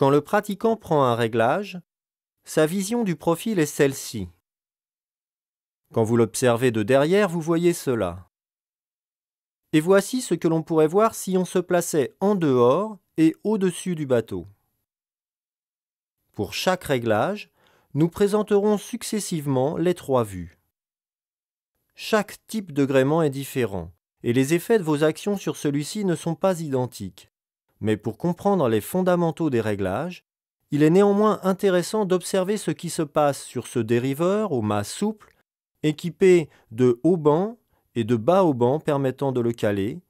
Quand le pratiquant prend un réglage, sa vision du profil est celle-ci. Quand vous l'observez de derrière, vous voyez cela. Et voici ce que l'on pourrait voir si on se plaçait en dehors et au-dessus du bateau. Pour chaque réglage, nous présenterons successivement les trois vues. Chaque type de gréement est différent, et les effets de vos actions sur celui-ci ne sont pas identiques. Mais pour comprendre les fondamentaux des réglages, il est néanmoins intéressant d'observer ce qui se passe sur ce dériveur au mât souple, équipé de haubans et de bas haubans permettant de le caler,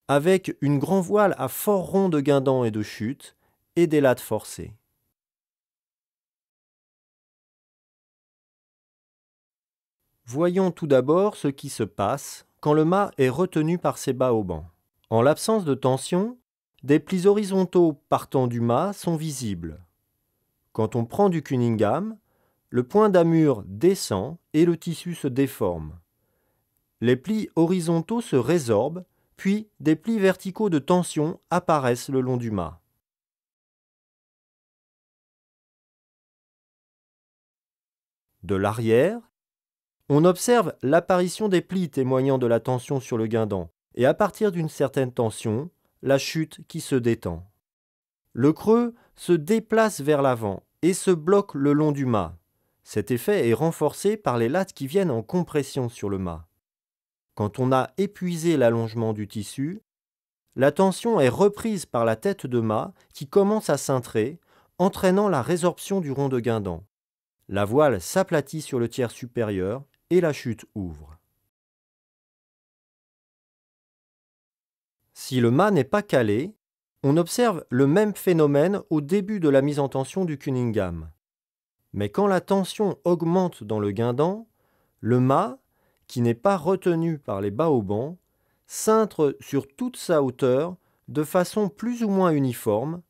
avec une grand voile à fort rond de guindant et de chute, et des lattes forcées. Voyons tout d'abord ce qui se passe quand le mât est retenu par ses bas haubans. En l'absence de tension, des plis horizontaux partant du mât sont visibles. Quand on prend du cunningham, le point d'amure descend et le tissu se déforme. Les plis horizontaux se résorbent, puis des plis verticaux de tension apparaissent le long du mât. De l'arrière, on observe l'apparition des plis témoignant de la tension sur le guindant, et à partir d'une certaine tension, la chute qui se détend. Le creux se déplace vers l'avant et se bloque le long du mât. Cet effet est renforcé par les lattes qui viennent en compression sur le mât. Quand on a épuisé l'allongement du tissu, la tension est reprise par la tête de mât qui commence à cintrer, entraînant la résorption du rond de guindant. La voile s'aplatit sur le tiers supérieur et la chute ouvre. Si le mât n'est pas calé, on observe le même phénomène au début de la mise en tension du cunningham. Mais quand la tension augmente dans le guindant, le mât, qui n'est pas retenu par les bas haubans, cintre sur toute sa hauteur de façon plus ou moins uniforme,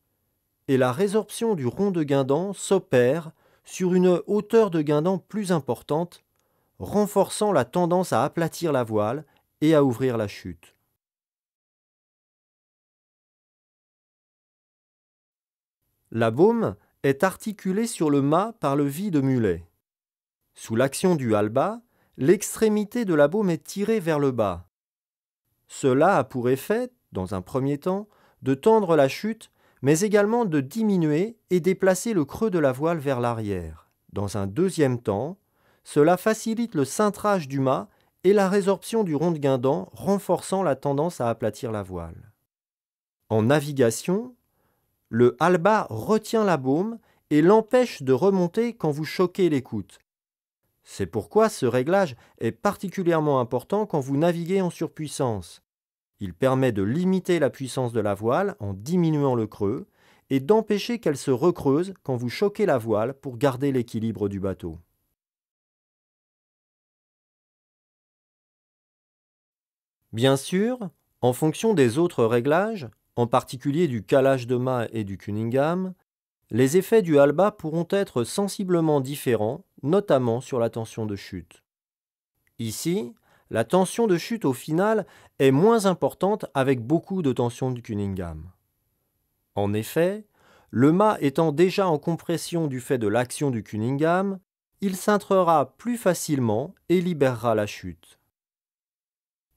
et la résorption du rond de guindant s'opère sur une hauteur de guindant plus importante, renforçant la tendance à aplatir la voile et à ouvrir la chute. La baume est articulée sur le mât par le vis de mulet. Sous l'action du halba, l'extrémité de la baume est tirée vers le bas. Cela a pour effet, dans un premier temps, de tendre la chute, mais également de diminuer et déplacer le creux de la voile vers l'arrière. Dans un deuxième temps, cela facilite le cintrage du mât et la résorption du rond de guindant, renforçant la tendance à aplatir la voile. En navigation, le halba retient la baume et l'empêche de remonter quand vous choquez l'écoute. C'est pourquoi ce réglage est particulièrement important quand vous naviguez en surpuissance. Il permet de limiter la puissance de la voile en diminuant le creux et d'empêcher qu'elle se recreuse quand vous choquez la voile pour garder l'équilibre du bateau. Bien sûr, en fonction des autres réglages, en particulier du calage de mât et du cunningham, les effets du halba pourront être sensiblement différents, notamment sur la tension de chute. Ici, la tension de chute au final est moins importante avec beaucoup de tension du cunningham. En effet, le mât étant déjà en compression du fait de l'action du cunningham, il cintrera plus facilement et libérera la chute.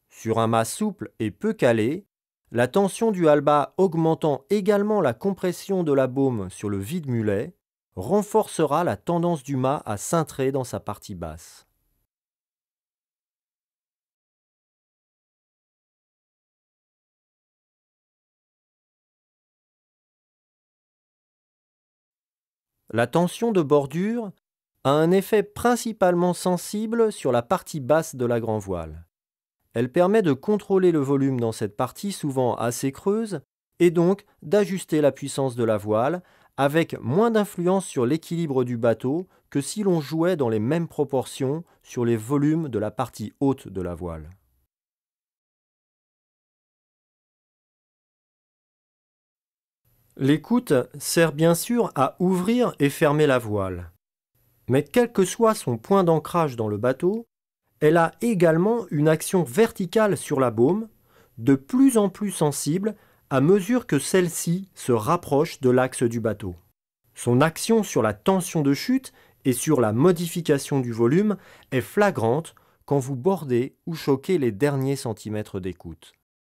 Sur un mât souple et peu calé, la tension du halba augmentant également la compression de la baume sur le vide-mulet renforcera la tendance du mât à cintrer dans sa partie basse. La tension de bordure a un effet principalement sensible sur la partie basse de la grand voile. Elle permet de contrôler le volume dans cette partie souvent assez creuse et donc d'ajuster la puissance de la voile avec moins d'influence sur l'équilibre du bateau que si l'on jouait dans les mêmes proportions sur les volumes de la partie haute de la voile. L'écoute sert bien sûr à ouvrir et fermer la voile. Mais quel que soit son point d'ancrage dans le bateau, elle a également une action verticale sur la baume, de plus en plus sensible à mesure que celle-ci se rapproche de l'axe du bateau. Son action sur la tension de chute et sur la modification du volume est flagrante quand vous bordez ou choquez les derniers centimètres d'écoute.